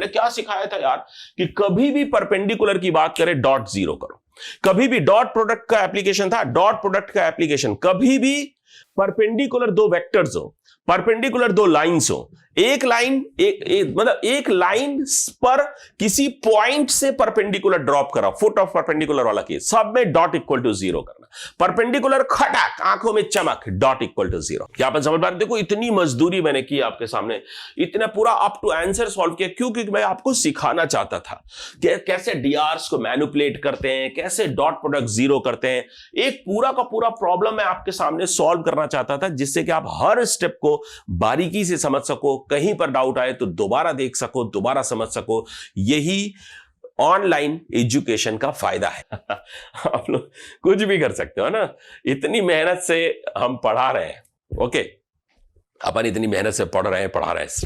मैंने क्या सिखाया था यार कि कभी भी परपेंडिकुलर की बात करें डॉट जीरो करो, कभी भी डॉट प्रोडक्ट का एप्लीकेशन था, डॉट प्रोडक्ट का एप्लीकेशन कभी भी परपेंडिकुलर दो वेक्टर्स हो, परपेंडिकुलर दो लाइंस हो, एक लाइन मतलब एक लाइन पर किसी पॉइंट से परपेंडिकुलर ड्रॉप करा, फुट ऑफ परपेंडिकुलर वाला केस, सब में डॉट इक्वल टू जीरो करना, परपेंडिकुलर खटाक आंखों में चमक, डॉट इक्वल टू जीरो। क्या आप समझ पा रहे? देखो इतनी मजदूरी मैंने की आपके सामने, इतना पूरा अप टू आंसर सॉल्व किया, क्योंकि मैं आपको सिखाना चाहता था कि कैसे डीआरस को मैनिपुलेट करते हैं, कैसे डॉट प्रोडक्ट जीरो करते हैं। एक पूरा का पूरा प्रॉब्लम मैं आपके सामने सॉल्व करना चाहता था, जिससे कि आप हर स्टेप को बारीकी से समझ सको, कहीं पर डाउट आए तो दोबारा देख सको, दोबारा समझ सको। यही ऑनलाइन एजुकेशन का फायदा है। आप लोग कुछ भी कर सकते हो ना, इतनी मेहनत से हम पढ़ा रहे हैं, ओके, अपन इतनी मेहनत से पढ़ रहे हैं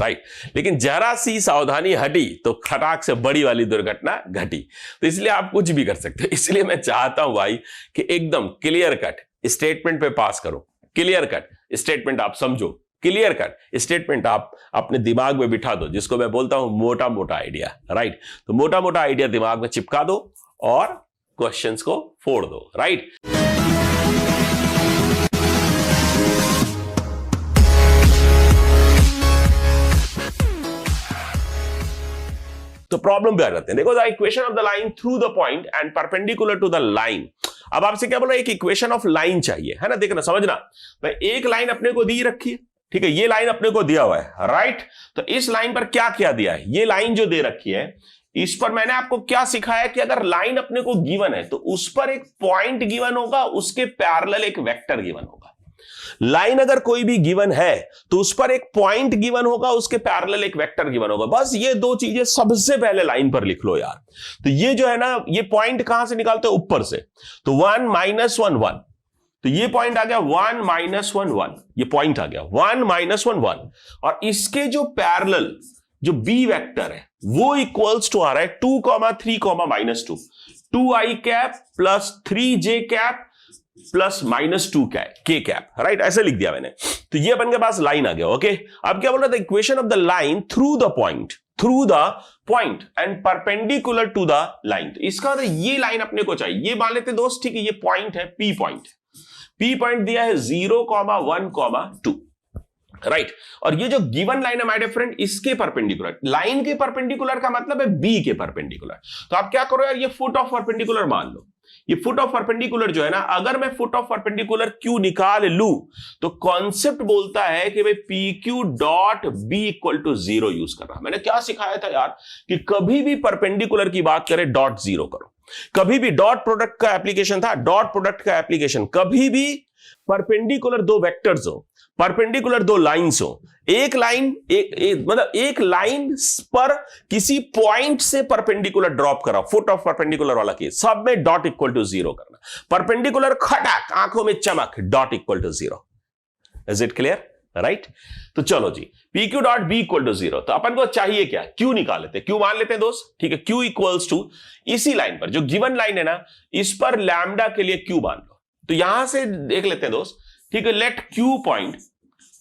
राइट, लेकिन जरा सी सावधानी हटी तो खटाक से बड़ी वाली दुर्घटना घटी। तो इसलिए आप कुछ भी कर सकते हो। इसलिए मैं चाहता हूं भाई कि एकदम क्लियर कट स्टेटमेंट पे पास करो, क्लियर कट स्टेटमेंट आप समझो, क्लियर कट स्टेटमेंट आप अपने दिमाग में बिठा दो, जिसको मैं बोलता हूं मोटा मोटा आइडिया, राइट। तो मोटा मोटा आइडिया दिमाग में चिपका दो और क्वेश्चंस को फोड़ दो, राइट। तो प्रॉब्लम पे आ जाते हैं। देखो, the equation of the line through the point and perpendicular to the line. अब आपसे क्या बोल रहा है? एक इक्वेशन ऑफ लाइन चाहिए, है ना। देखना, समझना, भाई एक लाइन अपने को दी रखी है, ठीक है, ये लाइन अपने को दिया हुआ है, राइट। तो इस लाइन पर क्या क्या दिया है? ये लाइन जो दे रखी है, इस पर मैंने आपको क्या सिखाया कि अगर लाइन अपने को गिवन है तो उस पर एक पॉइंट गिवन होगा, उसके पैरेलल एक वेक्टर गिवन होगा। लाइन अगर कोई भी गिवन है तो उस पर एक पॉइंट गिवन होगा, उसके पैरेलल एक वेक्टर गिवन होगा। बस ये दो चीजें सबसे पहले लाइन पर लिख लो यार। तो ये जो है ना, ये पॉइंट कहां से निकालते हैं? ऊपर से। तो 1 -1 1, तो ये पॉइंट आ गया 1 -1 1, ये पॉइंट आ गया 1 -1 1, और इसके जो पैरेलल जो बी वेक्टर है वो इक्वल्स टू आ रहा है 2, 3, -2, 2i cap plus 3j cap plus -2 के कैप, राइट। ऐसे लिख दिया मैंने। तो ये अपन के पास लाइन आ गया, ओके। अब क्या बोल रहा था? Equation of the line through the point and perpendicular to the line. तो इसका मतलब ये लाइन अपने को चाहिए। ये मान लेते दोस्त, ठीक है, ये पॉइंट है, पी पॉइंट दिया है 0, 1, 2, राइट। और ये जो गिवन लाइन है माय डियर फ्रेंड, इसके परपेंडिकुलर, लाइन के परपेंडिकुलर का मतलब है बी के परपेंडिकुलर। तो आप क्या करो यार, ये फुट ऑफ परपेंडिकुलर मान लो। ये फुट ऑफ परपेंडिकुलर जो है ना, अगर मैं फुट ऑफ परपेंडिकुलर क्यू निकाल लूं तो कॉन्सेप्ट बोलता है कि भाई P Q dot B equal to 0 use करना। मैंने क्या सिखाया था यार कि कभी भी परपेंडिकुलर की बात करें डॉट 0 करो, कभी भी डॉट प्रोडक्ट का एप्लीकेशन था, डॉट प्रोडक्ट का एप्लीकेशन कभी भी परपेंडिकुलर दो वेक्टर्स हो, परपेंडिकुलर दो लाइंस हो, एक लाइन मतलब एक लाइन पर किसी पॉइंट से परपेंडिकुलर ड्रॉप करा, फुट ऑफ परपेंडिकुलर वाला केस, सब में डॉट इक्वल टू 0 करना, परपेंडिकुलर खटाक आंखों में चमक, dot equal to 0। Is it clear, right. तो चलो जी, P Q dot B equal to 0। तो अपन को चाहिए क्या? क्यू निकाल लेते, क्यू मान लेते हैं दोस्त, ठीक है। क्यू इक्वल्स टू इसी लाइन पर, जो गिवन लाइन है ना, इस पर लैम्डा के लिए क्यू मान लो। तो यहां से देख लेते हैं दोस्त, ठीक है। Let Q point,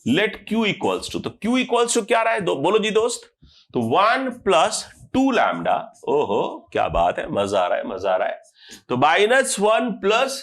let Q equals to, तो क्यू इक्वल्स टू क्या रहा है? बोलो जी दोस्त। तो 1 + 2 लैम्डा, ओहो क्या बात है, मजा आ रहा है, मजा आ रहा है। तो -1 +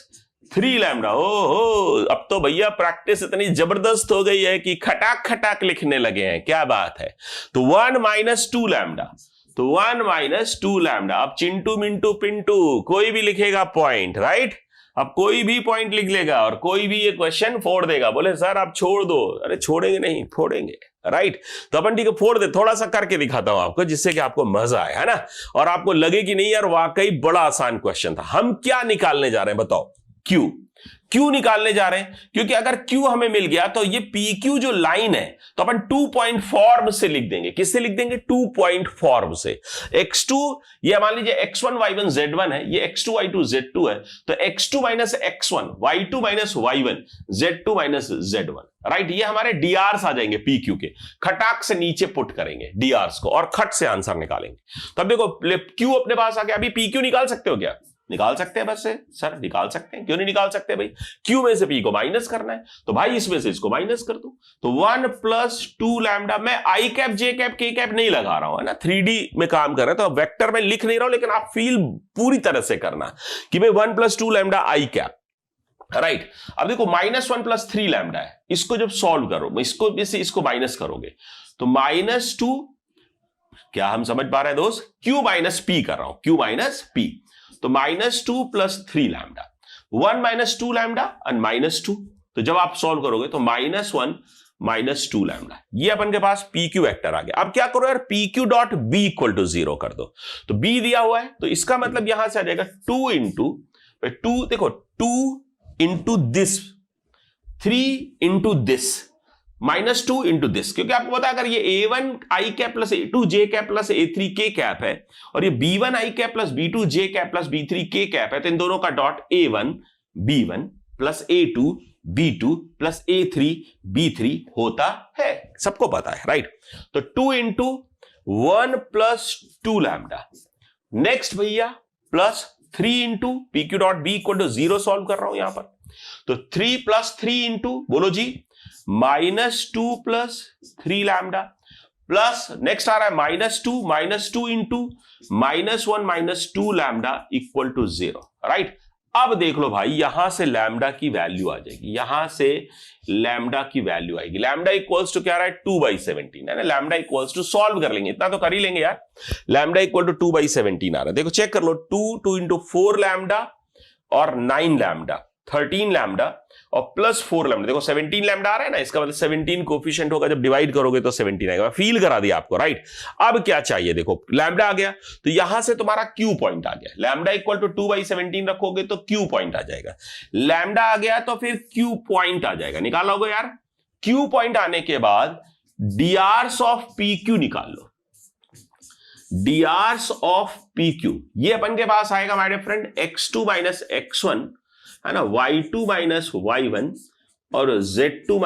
3 लैम्डा, ओहो अब तो भैया प्रैक्टिस इतनी जबरदस्त हो गई है कि खटाक खटाक लिखने लगे हैं, क्या बात है। तो 1 - 2 लैम्डा, तो 1 - 2 लैम्डा। अब चिंटू मिंटू पिंटू कोई भी लिखेगा पॉइंट, राइट। अब कोई भी पॉइंट लिख लेगा और कोई भी ये क्वेश्चन फोड़ देगा, बोले सर आप छोड़ दो। अरे छोड़ेंगे नहीं, फोड़ेंगे, राइट। तो अपन ठीक है फोड़ दे, थोड़ा सा करके दिखाता हूं आपको, जिससे कि आपको मजा आए, है ना, और आपको लगे कि नहीं यार वाकई बड़ा आसान क्वेश्चन था। हम क्या निकालने जा रहे हैं बताओ? क्यू। क्यू निकालने जा रहे हैं, क्योंकि अगर क्यू हमें मिल गया तो ये पी क्यू जो लाइन है तो अपन 2 पॉइंट फॉर्म से लिख देंगे। किससे लिख देंगे? 2 पॉइंट फॉर्म से। x2, ये मान लीजिए x1 y1 z1 है, ये x2 y2 z2 है, तो x2 - x1 y2 - y1 z2 - z1, right. ये हमारे डीआरस आ जाएंगे पी क्यू के, खटाक से नीचे पुट करेंगे डीआरस को और खट से आंसर निकालेंगे। तब देखो क्यू अपने पास आ गया। अभी पी क्यू निकाल सकते हो क्या? निकाल सकते हैं बस से सर, निकाल सकते हैं, क्यों नहीं निकाल सकते भाई? Q में से P को माइनस करना है तो भाई इसमें से इसको माइनस कर दो, तो 1 + 2 लैम्डा। मैं आई कैप जे कैप के कैप नहीं लगा रहा हूं, है ना, 3D में काम कर रहे हैं तो वेक्टर में लिख नहीं रहा हूं, लेकिन आप फील पूरी तरह से करना कि भाई 1 + 2 लैम्डा आई कैप, राइट। अब देखो -1 + 3 लैम्डा है, इसको जब सॉल्व करो, इसको माइनस करोगे तो -2, क्या हम समझ पा रहे हैं दोस्त? Q - P कर रहा हूं, Q - P, तो -2 + 3 लैम्डा, 1 - 2 लैम्डा एंड -2, तो जब आप सॉल्व करोगे तो -1 - 2 लैम्डा, ये अपन के पास PQ वेक्टर आ गया। अब क्या करो यार, PQ.B = 0 कर दो, तो B दिया हुआ है तो इसका मतलब यहां से आ जाएगा 2 × 2, देखो 2 × दिस, 3 × दिस, -2 × दिस, क्योंकि आपको पता है अगर ये A1 I cap + A2 J cap + A3 K cap है और ये B1 I cap + B2 J cap + B3 K cap है, तो इन दोनों का dot A1 B1 + A2 B2 + A3 B3 होता है, सबको पता है, राइट। तो 2 × 1 + 2 लैम्डा, नेक्स्ट भैया प्लस 3 × PQ.B = 0 सॉल्व कर रहा हूं यहां पर, तो 3 + 3 × बोलो जी -2 + 3 लैम्डा, प्लस नेक्स्ट आ रहा है -2 × -1 - 2 लैम्डा = 0, राइट। अब देख लो भाई, यहां से लैम्डा की वैल्यू आ जाएगी, यहां से लैम्डा की वैल्यू आएगी, लैम्डा इक्वल्स टू क्या आ रहा है 2/17, है ना, लैम्डा इक्वल्स टू, सॉल्व कर लेंगे, इतना तो कर ही लेंगे यार, लैम्डा = 2/17 आ रहा है, देखो चेक कर लो, 2 × 4 लैम्डा और 9 लैम्डा, 13 लैम्डा और +4 लैम्डा, देखो 17 लैम्डा आ रहा है ना, इसका मतलब 17 कोफिशिएंट होगा, जब डिवाइड करोगे तो 17 आएगा, फील करा दिया आपको, राइट। अब क्या चाहिए, देखो लैम्डा आ गया तो यहां से तुम्हारा Q पॉइंट आ गया, लैम्डा = 2/17 रखोगे तो Q पॉइंट आ जाएगा, लैम्डा आ गया तो फिर Q पॉइंट आ जाएगा, निकाल लोगे यार। Q पॉइंट आने के बाद dRs of PQ निकाल लो, dRs of PQ, ये अपन के पास आएगा my dear friend x2 - x1, है ना, y2 - y1 और z2 -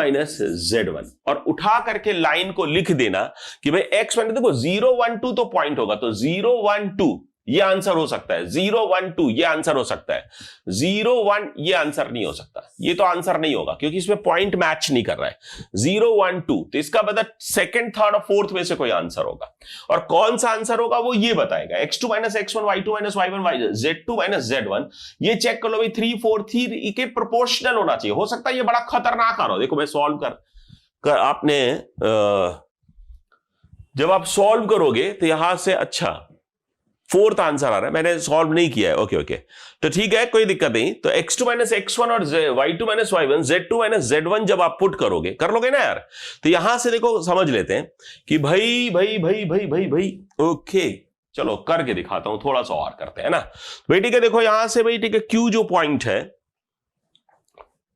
z1, और उठा करके लाइन को लिख देना कि भाई x1, देखो 0 1 2 तो पॉइंट होगा, तो 0 1 2 ये आंसर हो सकता है, 0 1 2 ये आंसर हो सकता है, 0 1 ये आंसर नहीं हो सकता, ये तो आंसर नहीं होगा क्योंकि इसमें पॉइंट मैच नहीं कर रहा है, 0 1 2, तो इसका मतलब सेकंड, थर्ड और फोर्थ में से कोई आंसर होगा, और कौन सा आंसर होगा वो ये बताएगा, x2 - x1 y2 - y1 z2 - z1, ये चेक कर लो भाई 3 4 3 के प्रोपोर्शनल होना चाहिए, हो सकता है ये बड़ा खतरनाक आ रहा हो, देखो मैं सॉल्व कर आपने जब आप सॉल्व करोगे तो यहां से अच्छा 4th आंसर आ रहा है, मैंने सॉल्व नहीं किया है, ओके, तो ठीक है, कोई दिक्कत नहीं। तो x2 - x1 और y2 - y1 z2 - z1 जब आप पुट करोगे, कर लोगे ना यार, तो यहां से देखो समझ लेते हैं कि भाई ओके, चलो करके दिखाता हूं, थोड़ा सा और करते हैं ना भाई, ठीक है। देखो यहां से भाई, ठीक है, Q जो पॉइंट है,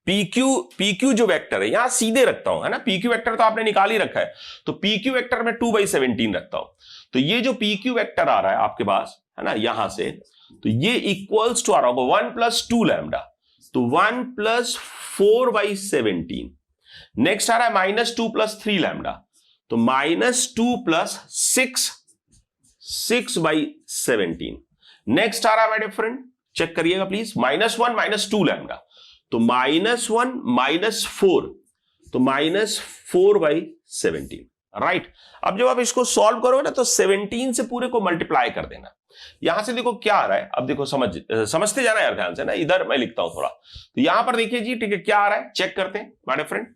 PQ जो वेक्टर है यहां सीधे रखता हूं, है ना, PQ वेक्टर तो आपने निकाल ही रखा है, तो PQ वेक्टर में 2/17 रखता हूं, तो ये जो PQ वेक्टर आ रहा है आपके पास, है ना, यहां से, तो ये इक्वल्स टू आ रहा होगा 1 + 2 लैम्डा, तो 1 + 4/17, नेक्स्ट आ रहा है -2 + 3 लैम्डा, तो -2 + 6/17, नेक्स्ट आ रहा है माय डियर फ्रेंड, चेक करिएगा प्लीज, -1 - 2 लैम्डा, तो -1 - 4, तो -4/17, राइट। अब जब आप इसको सॉल्व करोगे ना तो 17 से पूरे को मल्टीप्लाई कर देना, यहां से देखो क्या आ रहा है, अब देखो समझते जाना यार ध्यान से ना, इधर मैं लिखता हूं थोड़ा, तो यहां पर देखिए जी, ठीक है, क्या आ रहा है चेक करते हैं माय डियर फ्रेंड,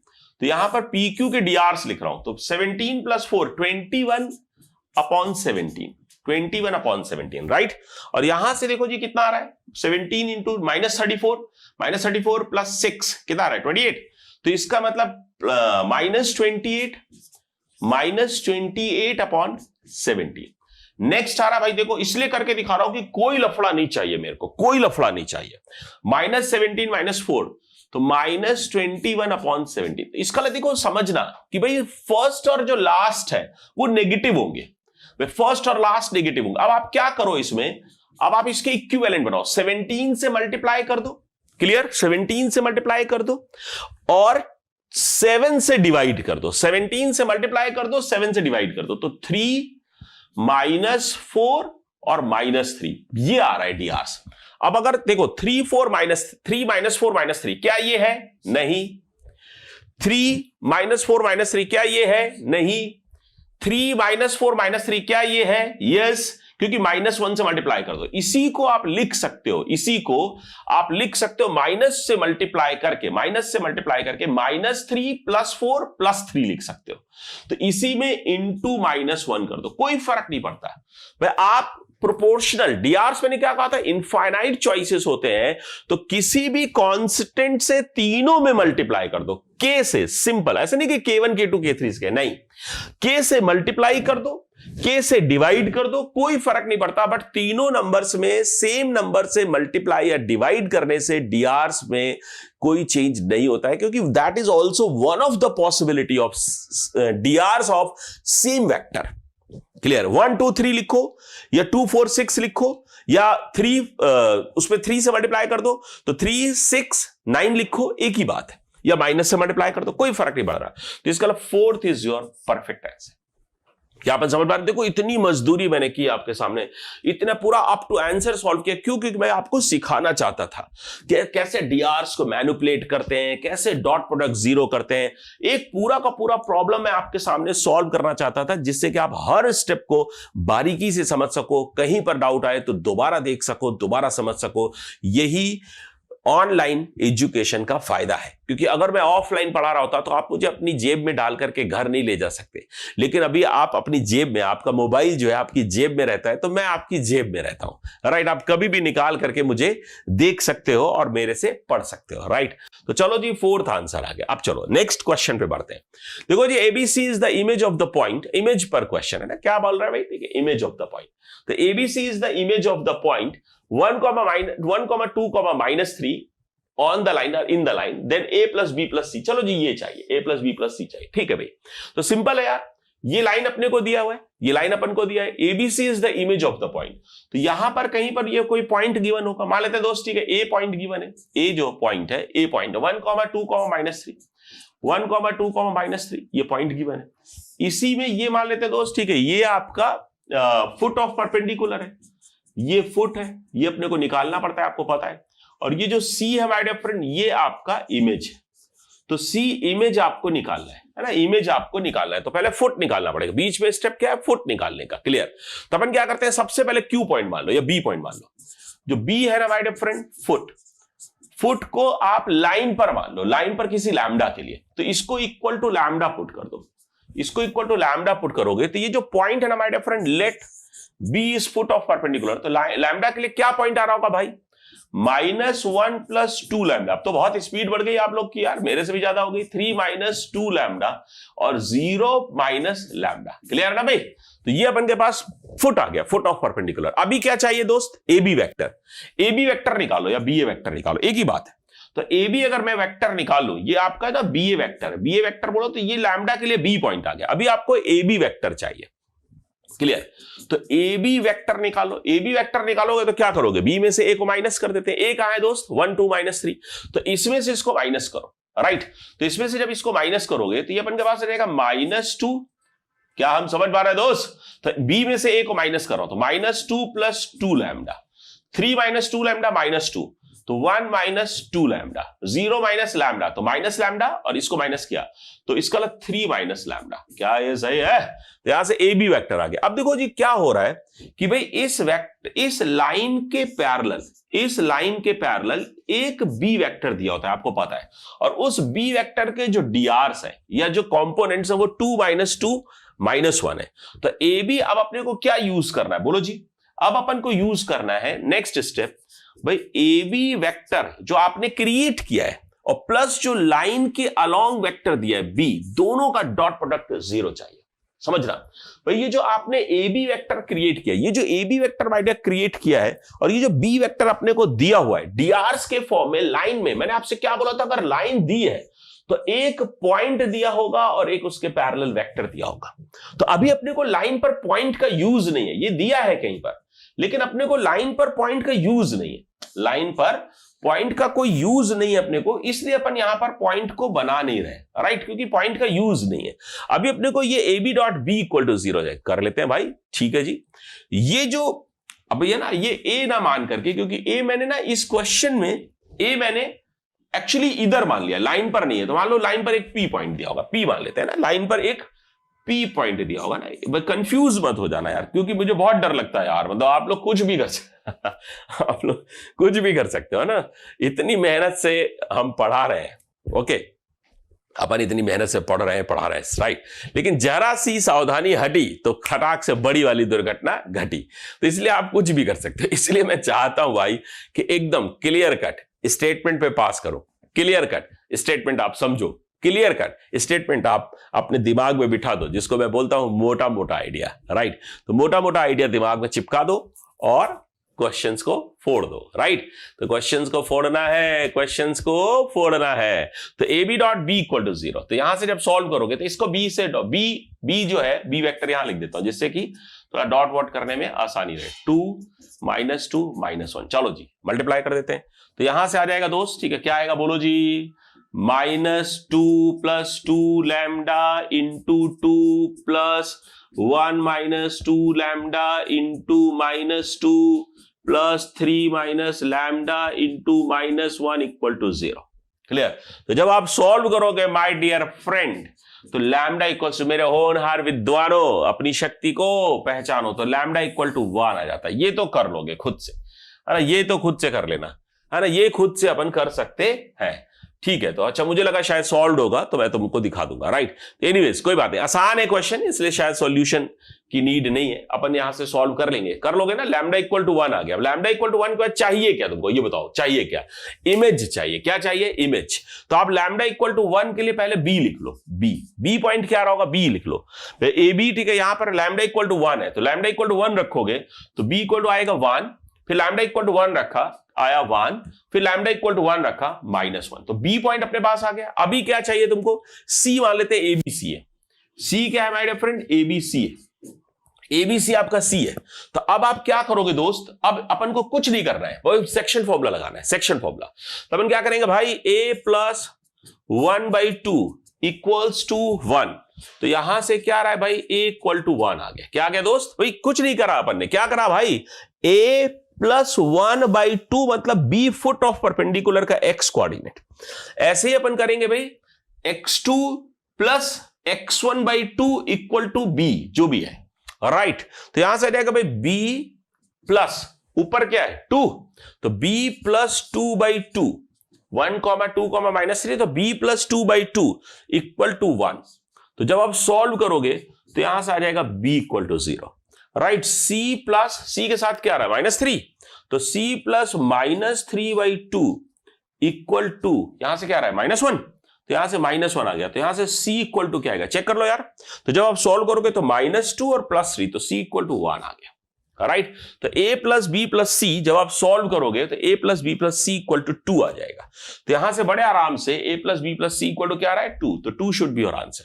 तो यहां पर PQ के dRs लिख रहा हूं, तो 17 + 4 21/17, 21/17, राइट। और यहां से देखो जी कितना आ रहा है, 17 × -34 + 6 कितना आ रहा है 28, तो इसका मतलब -28/17। नेक्स्ट आ रहा भाई, देखो इसलिए करके दिखा रहा हूं कि कोई लफड़ा नहीं चाहिए मेरे को, कोई लफड़ा नहीं चाहिए, -17 - 4, तो -21/17, इसका देखो समझना कि भाई फर्स्ट और जो लास्ट है वो नेगेटिव होंगे, फर्स्ट और लास्ट नेगेटिव होंगे। अब आप क्या करो इसमें, अब आप इसके इक्विवेलेंट बनाओ, 17 से मल्टीप्लाई कर दो, क्लियर, 17 से मल्टीप्लाई कर दो और 7 से डिवाइड कर दो, 17 से मल्टीप्लाई कर दो, 7 से डिवाइड कर दो, तो 3 - 4 और -3, ये आ रहा है dRs। अब अगर देखो 3 4 माइनस 4 माइनस 3 क्या ये है? नहीं। 3 माइनस 4 माइनस 3 क्या ये है? नहीं। 3 माइनस 4 माइनस 3 क्या ये है? यस, क्योंकि -1 से मल्टीप्लाई कर दो। इसी को आप लिख सकते हो, इसी को आप लिख सकते हो माइनस से मल्टीप्लाई करके -3 + 4 + 3 लिख सकते हो। तो इसी में इंटू -1 कर दो, कोई फर्क नहीं पड़ता भाई। आप प्रोपोर्शनल डीआरस मैंने क्या कहा था, इनफाइनाइट चॉइसेस होते हैं, तो किसी भी कांस्टेंट से तीनों में मल्टीप्लाई कर दो। के से सिंपल, ऐसे नहीं कि K1 K2 K3 के, नहीं, के से मल्टीप्लाई कर दो, के से डिवाइड कर दो, कोई फर्क नहीं पड़ता। बट तीनों नंबर्स में सेम नंबर से मल्टीप्लाई या डिवाइड करने से डीआरस में कोई चेंज नहीं होता है, क्योंकि that is also one of the possibility of डीआरस of same vector. Clear? 1 2 3 लिखो या 2 4 6 लिखो या 3 उसमें 3 से मल्टीप्लाई कर दो तो 3 6 9 लिखो, एक ही बात है। या माइनस से मल्टीप्लाई कर दो, कोई फर्क नहीं पड़ रहा। तो इसका 4th is your perfect answer. क्या अपन समझ पा रहे? देखो इतनी मजदूरी मैंने की आपके सामने, इतना पूरा अप टू आंसर सॉल्व किया। क्यों? क्योंकि मैं आपको सिखाना चाहता था कि कैसे डीआरस को मैनिपुलेट करते हैं, कैसे डॉट प्रोडक्ट जीरो करते हैं। एक पूरा का पूरा प्रॉब्लम मैं आपके सामने सॉल्व करना चाहता था, जिससे कि आप हर स्टेप को बारीकी से समझ सको, कहीं पर डाउट आए तो दोबारा देख सको, दोबारा समझ सको। यही ऑनलाइन एजुकेशन का फायदा है, क्योंकि अगर मैं ऑफलाइन पढ़ा रहा होता तो आप मुझे अपनी जेब में डाल करके घर नहीं ले जा सकते, लेकिन अभी आप अपनी जेब में, आपका मोबाइल जो है आपकी जेब में रहता है, तो मैं आपकी जेब में रहता हूं, राइट। आप कभी भी निकाल करके मुझे देख सकते हो और मेरे से पढ़ सकते हो, राइट। तो चलो जी 4th आंसर आ गया। अब चलो नेक्स्ट क्वेश्चन पे बढ़ते हैं। देखो जी, ABC is the image of the point, image पर क्वेश्चन है ना, क्या बोल रहा है भाई? ठीक है, इमेज ऑफ द पॉइंट। तो ABC is the image of the point 1, 2, -3 on the line और in the line, then a + b + c। चलो जी ये चाहिए, a + b + c चाहिए, ठीक है भाई। तो सिंपल है यार, ये लाइन अपने को दिया हुआ है, ये लाइन अपन को दिया है, ABC is the image of the point. तो यहां पर कहीं पर ये कोई पॉइंट गिवन होगा, मान लेते हैं दोस्त, ठीक है, a पॉइंट गिवन है, a जो पॉइंट है, a पॉइंट 1, 2, -3, 1, 2, -3, ये पॉइंट गिवन है। इसी में ये मान लेते हैं दोस्त, ठीक है, ये आपका फुट ऑफ परपेंडिकुलर है, ये फुट है, ये अपने को निकालना पड़ता है, आपको पता है। और ये जो C है माय डियर फ्रेंड, ये आपका इमेज है। तो C इमेज आपको निकालना है ना, इमेज आपको निकालना है, तो पहले फुट निकालना पड़ेगा। बीच में स्टेप क्या है? फुट निकालने का। क्लियर? तो अपन क्या करते हैं, सबसे पहले Q पॉइंट मान लो या B पॉइंट मान लो। जो B है ना माय डियर फ्रेंड, फुट को आप लाइन पर मान लो, लाइन पर किसी लैम्डा के लिए, तो इसको इक्वल टू लैम्डा पुट कर दो। इसको इक्वल टू लैम्डा पुट करोगे तो ये जो पॉइंट है ना my dear friend, let B is foot of perpendicular, तो लैम्डा के लिए क्या पॉइंट आ रहा होगा भाई? -1 + 2 लैम्डा। अब तो बहुत स्पीड बढ़ गई आप लोग की यार, मेरे से भी ज्यादा हो गई। 3 - 2 लैम्डा और 0 - लैम्डा। क्लियर ना भाई? तो ये अपन के पास फुट आ गया, फुट ऑफ परपेंडिकुलर। अभी क्या चाहिए दोस्त? AB vector. AB वेक्टर निकालो या BA वेक्टर निकालो, एक ही बात है। तो AB अगर मैं वेक्टर निकालूं, ये आपका ना BA वेक्टर है, BA वेक्टर बोलो तो ये लैम्डा के लिए B पॉइंट आ गया। अभी आपको AB वेक्टर चाहिए। क्लियर? तो AB वेक्टर निकालो। AB वेक्टर निकालोगे तो क्या करोगे? B में से A को माइनस कर देते हैं। A कहां है दोस्त? 1 2 -3, तो इसमें से इसको माइनस करो, राइट। तो इसमें से जब इसको माइनस करोगे तो ये अपन के पास रहेगा -2। क्या हम समझ पा रहे हैं दोस्त? तो B में से A को माइनस करो तो -2 + 2 लैम्डा, 3 - 2 लैम्डा -2, तो 1 - 2 लैम्डा, 0 - लैम्डा, तो माइनस लैम्डा और इसको माइनस किया तो इसका 3 - लैम्डा। क्या ये सही है? तो यहां से AB वेक्टर आ गया। अब देखो जी क्या हो रहा है कि भाई इस लाइन के पैरेलल एक B वेक्टर दिया होता है, आपको पता है। और उस B वेक्टर के जो डीआरस है या जो कंपोनेंट्स है वो 2 - 2 -1 है। तो AB अब अपने को क्या यूज करना है, बोलो जी? अब अपन को यूज करना है नेक्स्ट स्टेप, भाई AB वेक्टर जो आपने क्रिएट किया है और प्लस जो लाइन के अलोंग वेक्टर दिया है B, दोनों का डॉट प्रोडक्ट 0 चाहिए। समझना भाई, ये जो आपने AB वेक्टर क्रिएट किया, ये जो AB वेक्टर माइडिया क्रिएट किया है और ये जो B वेक्टर अपने को दिया हुआ है डीआरस के फॉर्म में लाइन में, मैंने आपसे क्या बोला था, अगर लाइन दी है तो एक पॉइंट दिया होगा और एक उसके पैरेलल वेक्टर दिया होगा। तो अभी अपने को लाइन पर पॉइंट का यूज नहीं है, ये दिया है कहीं पर, लेकिन अपने को लाइन पर पॉइंट का यूज नहीं है, लाइन पर पॉइंट का कोई यूज नहीं है अपने को, इसलिए अपन यहां पर पॉइंट को बना नहीं रहे, राइट, क्योंकि पॉइंट का यूज नहीं है। अभी अपने को ये AB.B = 0 कर लेते हैं भाई, ठीक है जी। ये जो अब ये ना, ये ए ना मान करके, क्योंकि ए मैंने ना इस क्वेश्चन में ए मैंने एक्चुअली इधर मान लिया, लाइन पर नहीं है, तो मान लो लाइन पर एक पी पॉइंट दिया होगा, पी मान लेते हैं ना, लाइन पर एक पी पॉइंट दिया होगा ना। कंफ्यूज मत हो जाना यार, क्योंकि मुझे बहुत डर लगता है यार, मतलब आप लोग कुछ भी कर सकते आप लोग कुछ भी कर सकते हो ना, इतनी मेहनत से हम पढ़ा रहे हैं, ओके, अपन इतनी मेहनत से पढ़ रहे हैं, पढ़ा रहे हैं, राइट, लेकिन जरा सी सावधानी हटी तो खटाक से बड़ी वाली दुर्घटना घटी। तो इसलिए आप कुछ भी कर सकते हो। इसलिए मैं चाहता हूं भाई कि एकदम क्लियर कट स्टेटमेंट पे पास करो, क्लियर कट स्टेटमेंट आप समझो, क्लियर कट स्टेटमेंट आप अपने दिमाग में बिठा दो, जिसको मैं बोलता हूं मोटा मोटा आइडिया, राइट। तो मोटा मोटा आइडिया दिमाग में चिपका दो और क्वेश्चंस को फोड़ दो, राइट। तो क्वेश्चंस को फोड़ना है, क्वेश्चंस को फोड़ना है। तो A B dot B equal to 0, तो यहां से जब सॉल्व करोगे तो इसको बी से बी जो है बी वेक्टर यहां लिख देता हूं, जिससे कि थोड़ा डॉट वॉट करने में आसानी रहे। 2 -2 -1, चलो जी मल्टीप्लाई कर देते हैं। तो यहां से आ जाएगा दोस्त, ठीक है, क्या आएगा बोलो जी, -2 + 2 lambda into 2 + 1 - 2 lambda into -2 + 3 - lambda into -1 equal to 0। Clear. तो जब आप सॉल्व करोगे माय डियर फ्रेंड, तो लैम्डा इक्वल टू, मेरे होनहार विद्वानों अपनी शक्ति को पहचानो, तो लैम्डा इक्वल टू 1 आ जाता है। ये तो कर लोगे खुद से, है ना, ये तो खुद से कर लेना, है ना, ये खुद से अपन कर सकते हैं, ठीक है। तो अच्छा, मुझे लगा शायद सॉल्व होगा तो मैं तुमको दिखा दूंगा, राइट। एनीवेज कोई बात नहीं, आसान है क्वेश्चन, इसलिए शायद सॉल्यूशन की नीड नहीं है, अपन यहां से सॉल्व कर लेंगे, कर लोगे ना। लैम्डा इक्वल टू 1 आ गया। लैम्डा इक्वल टू 1 के बाद चाहिए क्या तुमको, ये बताओ, चाहिए क्या? इमेज चाहिए। क्या चाहिए? इमेज। तो आप लैम्डा इक्वल टू 1 के लिए पहले बी लिख लो, बी पॉइंट क्या रहा होगा, बी लिख लो, ए बी, ठीक है। यहां पर लैम्डा इक्वल टू 1 है, तो लैम्डा इक्वल टू 1 रखोगे तो बी इक्वल टू आएगा 1, फिर लैम्डा इक्वल टू 1 रखा, आया 1, फिर लैम्डा इक्वल टू 1 रखा, -1। तो बी पॉइंट अपने पास आ गया। अभी क्या चाहिए तुमको? सी मान लेते हैं, एबीसी है। सी क्या है माय डियर फ्रेंड? एबीसी है। एबीसी आपका सी है। तो अब आप क्या करोगे दोस्त, अब अपन को कुछ नहीं करना है, वो सेक्शन फॉर्मूला लगाना है, सेक्शन फॉर्मूला। तो अपन क्या करेंगे भाई, a + 1/2 इक्वल्स टू 1। तो यहां से क्या रहा है भाई, a इक्वल टू 1 आ गया। क्या आ गया दोस्त? भाई कुछ नहीं करा अपन ने, क्या करा भाई, a + 1/2 मतलब b फुट ऑफ परपेंडिकुलर का x कोऑर्डिनेट। ऐसे ही अपन करेंगे भाई, x2 + x1/2 equal to b, जो भी है, राइट। तो यहां से आ जाएगा भाई b प्लस ऊपर क्या है 2, तो b + 2/2, 1, 2, -3, तो b + 2/2 इक्वल टू 1। तो जब आप सॉल्व करोगे तो यहां से आ जाएगा b equal to 0, right. c के साथ क्या आ रहा है, -3, तो c + -3/2 इक्वल टू, यहां से क्या आ रहा है, -1, तो यहां से -1 आ गया। तो यहां से c इक्वल टू क्या आएगा, चेक कर लो यार। तो जब आप सॉल्व करोगे तो -2 और +3, तो c इक्वल टू 1 आ गया, राइट। तो a + b + c जब आप सॉल्व करोगे तो a + b + c equal to 2 आ जाएगा। तो यहां से बड़े आराम से a + b + c equal to क्या आ रहा है, 2। तो 2 should be your answer,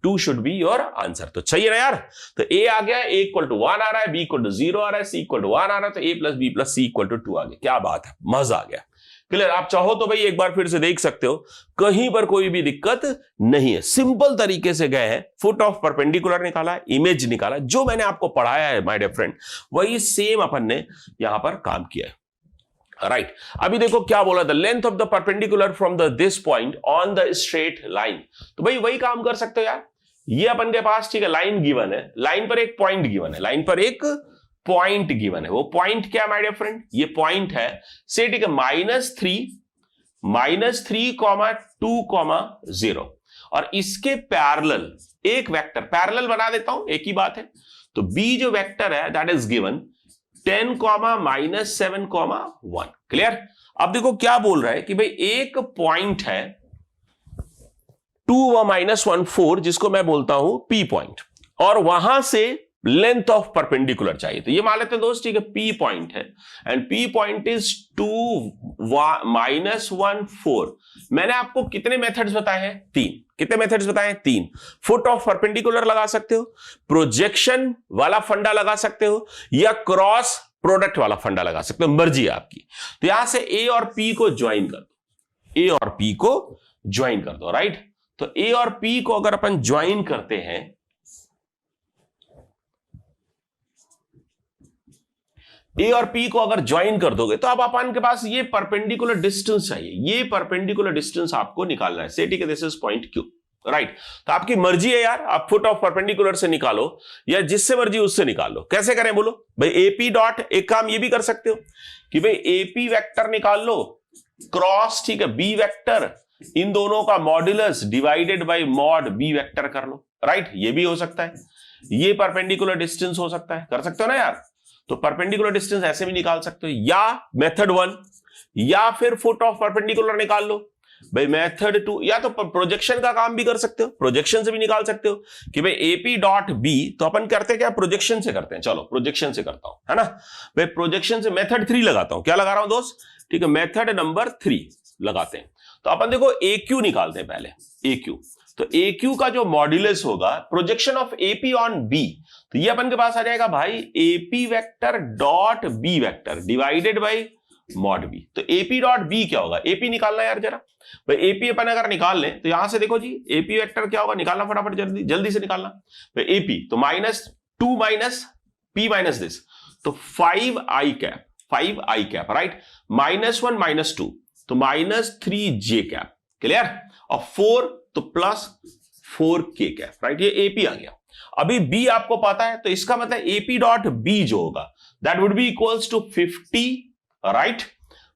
2 should be your answer. तो चाहिए ना यार। तो a आ गया, a इक्वल टू 1 आ रहा है, b इक्वल टू 0 आ रहा है, c इक्वल टू 1 आ रहा है, तो a + b + c equal to 2 आ गया। क्या बात है, मजा आ गया। क्लियर। आप चाहो तो भाई एक बार फिर से देख सकते हो, कहीं पर कोई भी दिक्कत नहीं है, सिंपल तरीके से गए हैं, फुट ऑफ परपेंडिकुलर निकाला, इमेज निकाला, जो मैंने आपको पढ़ाया है माय डियर फ्रेंड, वही सेम अपन ने यहां पर काम किया है, राइट। अभी देखो क्या बोला, the length of the perpendicular from the this point on the straight line. तो भाई वही काम कर सकते हो यार, ये अपन के पास, ठीक है, लाइन गिवन है, लाइन पर एक पॉइंट गिवन है, लाइन पर एक पॉइंट गिवन है। वो पॉइंट क्या माय डियर फ्रेंड, ये पॉइंट है से, ठीक है, -3, 2, 0, और इसके पैरेलल एक वेक्टर, पैरेलल बना देता हूं, एक ही बात है। तो b जो वेक्टर है दैट इज गिवन 10, -7, 1। क्लियर। अब देखो क्या बोल रहा है कि भाई एक पॉइंट है 2, -1, 4, जिसको मैं बोलता हूं p पॉइंट, और वहां से लेंथ ऑफ परपेंडिकुलर चाहिए। तो ये मान लेते हैं दोस्त, ठीक है, p पॉइंट है एंड p पॉइंट इज 2, -1, 4। मैंने आपको कितने मेथड्स बताए हैं, 3। कितने मेथड्स बताए हैं, 3। फुट ऑफ परपेंडिकुलर लगा सकते हो, प्रोजेक्शन वाला फंडा लगा सकते हो, या क्रॉस प्रोडक्ट वाला फंडा लगा सकते हो, मर्जी है आपकी। तो यहां से a और p को ज्वाइन कर दो, a और p को ज्वाइन कर दो, राइट। तो a और p को अगर अपन ज्वाइन करते हैं ए और पी को अगर ज्वाइन कर दोगे तो अब अपन के पास ये परपेंडिकुलर डिस्टेंस चाहिए, ये परपेंडिकुलर डिस्टेंस आपको निकालना है। से ठीक है, this is point Q, right. तो आपकी मर्जी है यार, आप फुट ऑफ परपेंडिकुलर से निकालो या जिससे मर्जी उससे निकालो। कैसे करें बोलो भाई? एपी डॉट, एक काम ये भी कर सकते हो कि भाई एपी वेक्टर निकाल लो क्रॉस, ठीक है, बी वेक्टर, इन दोनों का modulus divided by mod B vector कर लो, राइट। ये भी हो सकता है, ये परपेंडिकुलर डिस्टेंस हो सकता है, कर सकते हो ना यार। तो परपेंडिकुलर डिस्टेंस ऐसे भी निकाल सकते हो, या मेथड 1 या फिर फुट ऑफ परपेंडिकुलर निकाल लो भाई मेथड 2, या तो प्रोजेक्शन का काम भी कर सकते हो, प्रोजेक्शन से भी निकाल सकते हो कि भाई एपी डॉट बी, तो अपन करते क्या, प्रोजेक्शन से करते हैं। चलो प्रोजेक्शन से करता हूं, है ना भाई। प्रोजेक्शन से मेथड 3 लगाता हूं, क्या लगा रहा हूं दोस्त, ठीक है, मेथड नंबर 3 लगाते हैं। तो अपन देखो ए क्यू निकालते हैं पहले, ए क्यू। तो ए क्यू का जो मॉड्यूलस होगा projection of AP on B, तो ये अपन के पास आ जाएगा भाई AP vector dot B vector divided by mod B. तो एपी डॉट बी क्या होगा, एपी निकालना है यार जरा भाई। एपी अपन अगर निकाल लें तो यहां से देखो जी, एपी वेक्टर क्या होगा, निकालना फटाफट, जल्दी जल्दी से निकालना भाई। एपी तो -2 माइनस पी माइनस दिस, तो 5i cap, 5i cap, right. -1 -2 तो -3j कैप, क्लियर। और 4 तो +4k कैप, राइट। ये एपी आ गया। अभी बी आपको पता है, तो इसका मतलब एपी डॉट बी जो होगा that would be equals to 50, right.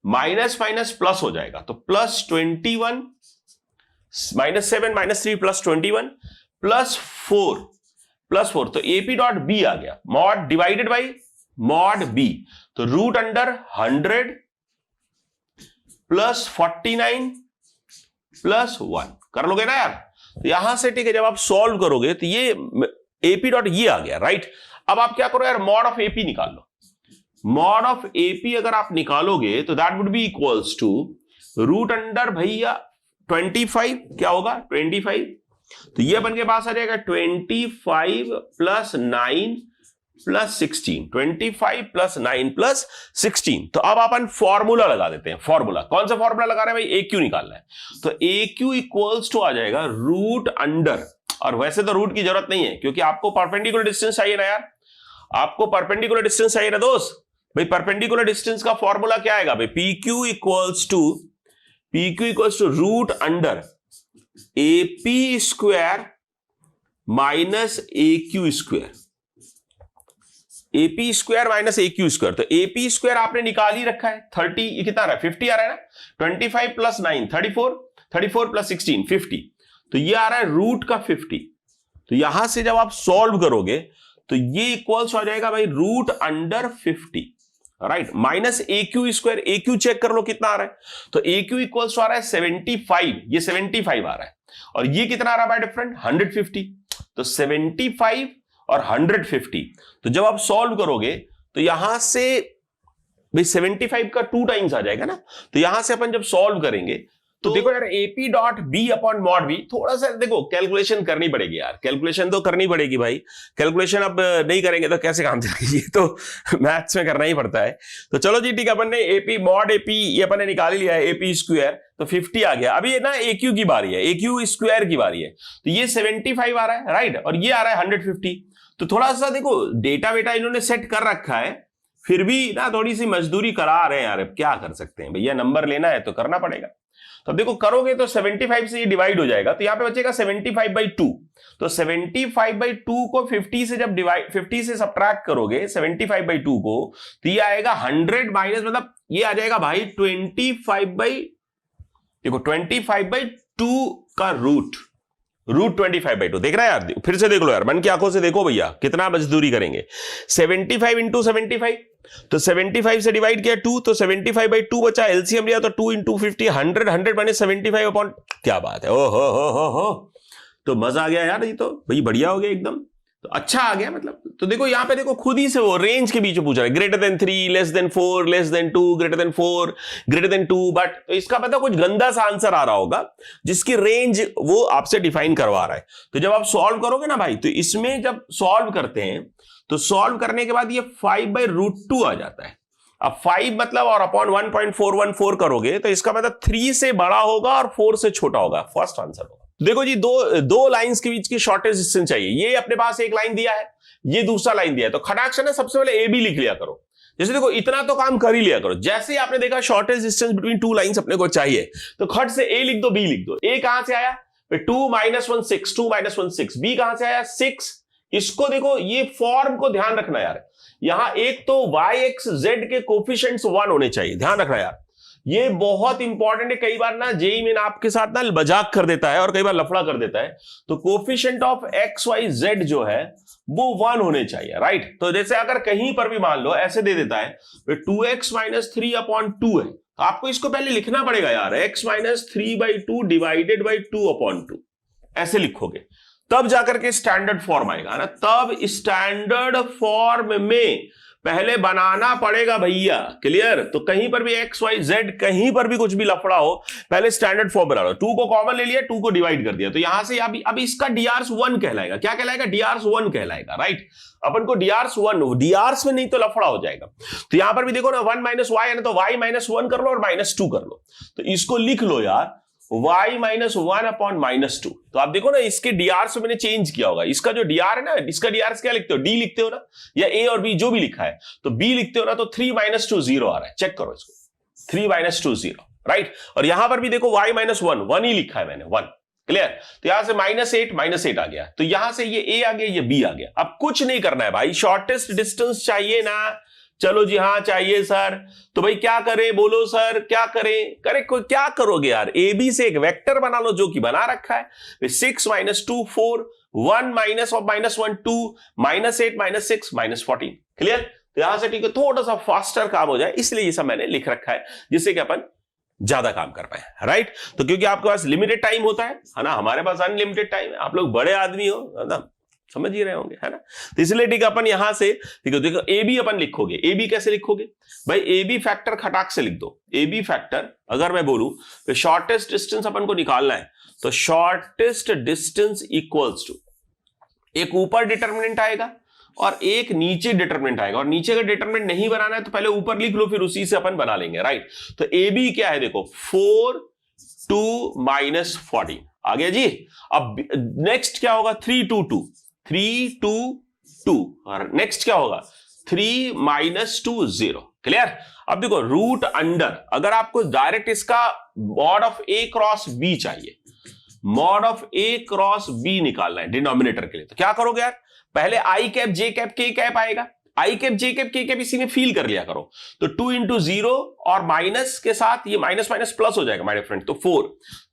Minus minus plus हो जाएगा, तो +21, -7 -3 +21 +4 तो एपी डॉट बी आ गया, mod divided by mod B, तो √100 +49 +1 कर लोगे ना यार। तो यहां से ठीक है, जब आप सॉल्व करोगे तो ये एपी डॉट ये आ गया, राइट। अब आप क्या करो यार, मॉड ऑफ एपी निकाल लो। मॉड ऑफ एपी अगर आप निकालोगे तो that would be equals to √अंडर भैया 25, क्या होगा 25, तो ये अपन के पास आ जाएगा 25 + 9 + 16, 25 + 9 + 16। तो अब अपन फॉर्मूला लगा देते हैं। फॉर्मूला कौन सा फॉर्मूला लगा रहे हैं भाई, ए क्यू निकालना है। तो ए क्यू इक्वल्स टू आ जाएगा √अंडर, और वैसे तो रूट की जरूरत नहीं है क्योंकि आपको परपेंडिकुलर डिस्टेंस चाहिए ना यार, आपको परपेंडिकुलर डिस्टेंस चाहिए ना दोस्त भाई। परपेंडिकुलर डिस्टेंस का फॉर्मूला क्या आएगा भाई, PQ इक्वल्स टू √अंडर AP square minus AQ square, AP square minus AQ square. तो AP स्क्वायर आपने निकाल ही रखा है, 30, ये कितना आ रहा है 50 आ रहा है ना, 25 + 9 34, 34 + 16 50, तो ये आ रहा है रूट का 50। तो यहां से जब आप सॉल्व करोगे तो ये इक्वल्स हो जाएगा भाई √50, right, minus AQ square. AQ check कर लो कितना आ रहा है, तो AQ इक्वल्स आ रहा है 75, ये 75 आ रहा है, और ये कितना आ रहा है भाई डिफरेंट 150। तो 75 और 150, तो जब आप सॉल्व करोगे तो यहां से भाई 75 का 2 टाइम्स आ जाएगा ना। तो यहां से अपन जब सॉल्व करेंगे तो देखो यार AP dot B upon mod B, थोड़ा सा देखो कैलकुलेशन करनी पड़ेगी यार, कैलकुलेशन तो करनी पड़ेगी भाई। कैलकुलेशन अब नहीं करेंगे तो कैसे काम चलेगी, ये तो मैथ्स में करना ही पड़ता है। तो चलो जी ठीक है, अपन ने एपी मॉड एपी ये अपन ने निकाल लिया है, एपी स्क्वायर तो 50 आ गया। अभी ये ना AQ की बारी है, AQ स्क्वायर की बारी है। तो ये 75 आ रहा है, राइट, और ये आ रहा है 150। तो थोड़ा सा देखो डेटा वेटा इन्होंने सेट कर रखा है, फिर भी ना थोड़ी सी मजदूरी करा रहे हैं यार, अब क्या कर सकते हैं भैया, नंबर लेना है तो करना पड़ेगा। तो देखो करोगे तो 75 से ये डिवाइड हो जाएगा, तो यहां पे बचेगा 75/2। तो 75/2 को 50 से जब डिवाइड 50 से सब्ट्रैक्ट करोगे 75/2 को, तो ये आएगा 100 माइनस, मतलब ये आ जाएगा भाई 25/2 का रूट 25/2। देख रहा है यार, फिर से देख लो यार, मन की आंखों से देखो भैया कितना मजदूरी करेंगे। 75 × 75, तो 75 से डिवाइड किया 2, तो 75/2 बचा, एलसीएम लिया तो 2 × 50 100, 100 माइनस 75 अपॉन, क्या बात है, ओ हो। तो मजा आ गया यार, ये तो भाई बढ़िया हो गया एकदम, तो अच्छा आ गया मतलब। तो देखो यहां पे देखो खुद ही से वो रेंज के बीच में पूछ रहा है, >3 <4 <2 >4 >2, बट तो इसका पता कुछ गंदा सा आंसर आ रहा होगा जिसकी रेंज वो आपसे डिफाइन करवा रहा है। तो जब आप सॉल्व करोगे ना भाई, तो इसमें जब सॉल्व करते हैं तो सॉल्व करने के बाद ये 5/√2 आ जाता है। अब 5 मतलब और अपॉन 1.414 करोगे तो इसका मतलब 3 से बड़ा होगा और 4 से छोटा होगा, फर्स्ट आंसर होगा। देखो जी दो लाइंस के बीच की शॉर्टेस्ट डिस्टेंस चाहिए। ये अपने पास एक लाइन दिया है, ये दूसरा लाइन दिया है, तो खटाक से ना सबसे पहले ए बी लिख लिया करो। जैसे देखो इतना तो काम कर ही लिया करो। जैसे ही आपने देखा shortest distance between two lines अपने को चाहिए, तो खट से ए लिख दो, बी लिख दो। ए कहां से आया? 2 - 1 6, 2 - 1 6। बी कहां से आया? 6। इसको देखो, ये फॉर्म को ध्यान रखना यार। यहां एक तो y/z के कोफिशिएंट्स 1 होने चाहिए, ध्यान रखना यार, ये बहुत इंपॉर्टेंट है। कई बार ना जेई में आपके साथ ना मजाक कर देता है और कई बार लफड़ा कर देता है। तो coefficient of x y z जो है वो 1 होने चाहिए, राइट। तो जैसे अगर कहीं पर भी मान लो ऐसे दे देता है 2x - 3/2 है, तो आपको इसको पहले लिखना पड़ेगा यार, x - 3/2 डिवाइडेड बाई 2/2 ऐसे लिखोगे, तब जाकर के स्टैंडर्ड फॉर्म आएगा ना। तब स्टैंडर्ड फॉर्म में पहले बनाना पड़ेगा भैया, क्लियर। तो कहीं पर भी x y z कहीं पर भी कुछ भी लफड़ा हो, पहले स्टैंडर्ड फॉर्म बना लो। 2 को कॉमन ले लिया, 2 को डिवाइड कर दिया, तो यहां से अभी इसका drs 1 कहलाएगा। क्या कहलाएगा? drs 1 कहलाएगा, राइट। अपन को drs 1, drs में नहीं तो लफड़ा हो जाएगा। तो यहां पर भी देखो ना 1 - y है ना, तो y - 1 कर लो और -2 कर लो। तो इसको लिख लो यार, y - 1/-2। तो आप देखो ना इसके dr से मैंने चेंज किया होगा। इसका जो dr है ना, इसका dr क्या लिखते हो? d लिखते हो ना, या a और b जो भी लिखा है, तो b लिखते हो ना, तो 3 - 2 0 आ रहा है। चेक करो इसको, 3 - 2 0, राइट। और यहां पर भी देखो y - 1 ही लिखा है मैंने, 1, क्लियर। तो यहां से -8 आ गया, तो यहां से ये a आ गया, ये b आ गया। अब कुछ नहीं करना है भाई, शॉर्टेस्ट डिस्टेंस चाहिए ना। चलो जी हाँ चाहिए सर, तो भाई क्या करें? बोलो सर क्या करें? क्या करोगे यार? ए बी से एक वेक्टर बना लो जो कि बना रखा है। 6 - 2 4, 1 - -1 2, -8 - 6 -14, क्लियर। तो यहां से ठीक है, थोड़ा सा फास्टर काम हो जाए, इसलिए ये सब मैंने लिख रखा है, जिससे कि अपन ज्यादा काम कर पाए, राइट। तो क्योंकि आपके पास लिमिटेड टाइम होता है ना, हमारे पास अनलिमिटेड टाइम है। आप लोग बड़े आदमी हो ना, समझ ही रहे होंगे, है ना। तो इसलिए ठीक है, अपन यहां से ठीक है, देखो ए बी अपन लिखोगे। ए बी कैसे लिखोगे भाई? ए बी फैक्टर खटाक से लिख दो। ए बी फैक्टर अगर मैं बोलूं तो शॉर्टेस्ट डिस्टेंस अपन को निकालना है, तो शॉर्टेस्ट डिस्टेंस इक्वल्स टू, एक ऊपर डिटर्मिनेंट आएगा और एक नीचे डिटर्मिनेंट आएगा। और नीचे का डिटर्मिनेंट नहीं बनाना है तो पहले ऊपर लिख लो, फिर उसी से अपन बना लेंगे, राइट। तो ए बी क्या है? देखो 4 2 -14 आ गया जी। अब नेक्स्ट क्या होगा? 3 2 2, 3 2 2, और नेक्स्ट क्या होगा? 3 - 2 0, क्लियर। अब देखो रूट अंडर, अगर आपको डायरेक्ट इसका mod of a cross b चाहिए, mod of a cross b निकालना है डिनोमिनेटर के लिए, तो क्या करोगे यार? पहले i cap j cap k cap आएगा, i cap j cap k cap इसी में फील कर लिया करो। तो 2 × 0 और माइनस के साथ ये माइनस माइनस प्लस हो जाएगा माय फ्रेंड, तो 4,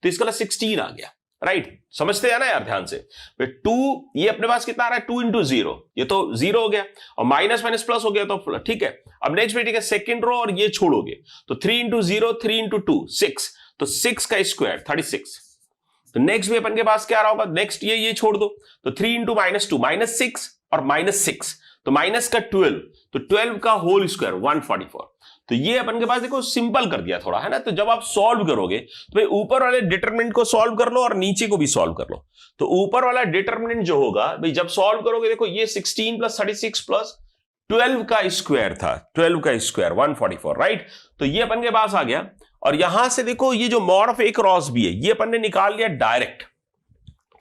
तो इसका 16 आ गया, राइट। समझते हैं ना यार ध्यान से। 2 ये अपने पास कितना आ रहा है? 2 × 0, ये तो 0 हो गया, और माइनस माइनस प्लस हो गया, तो ठीक है। अब नेक्स्ट में ठीक है, सेकंड रो और ये छोड़ोगे, तो 3 × 0 3 × 2 6, तो 6 का स्क्वायर 36। तो नेक्स्ट में अपन के पास क्या रहा होगा? नेक्स्ट ये छोड़ दो, तो 3 × -2 -6 और -6, तो माइनस का 12, तो 12 का होल स्क्वायर 144। तो ये अपन के पास देखो सिंपल कर दिया थोड़ा, है ना। तो जब आप सॉल्व करोगे तो भाई ऊपर वाले डिटरमिनेंट को सॉल्व कर लो और नीचे को भी सॉल्व कर लो। तो ऊपर वाला डिटरमिनेंट जो होगा भाई जब सॉल्व करोगे, देखो ये 16 + 36 + 12 का स्क्वायर था, 12 का स्क्वायर 144, राइट। तो ये अपन के पास आ गया। और यहां से देखो ये जो mod of a cross b है, ये अपन ने निकाल लिया डायरेक्ट,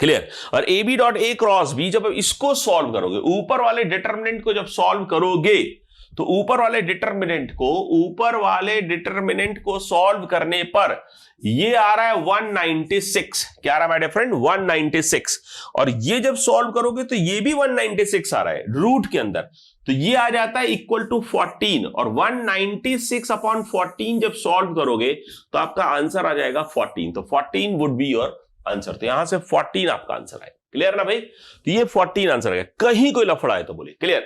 क्लियर। और A B dot A cross B, जब इसको सॉल्व करोगे, ऊपर वाले डिटरमिनेंट को जब सॉल्व करोगे, तो ऊपर वाले डिटरमिनेंट को सॉल्व करने पर ये आ रहा है 196। क्या आ रहा है माय फ्रेंड? 196। और ये जब सॉल्व करोगे तो ये भी 196 आ रहा है रूट के अंदर, तो ये आ जाता है इक्वल टू 14। और 196/14 जब सॉल्व करोगे तो आपका आंसर आ जाएगा 14। तो 14 वुड बी योर आंसर। तो यहां से 14 आपका आंसर है, क्लियर ना भाई। तो ये 14 आंसर है, कहीं कोई लफड़ा है तो बोलिए, क्लियर।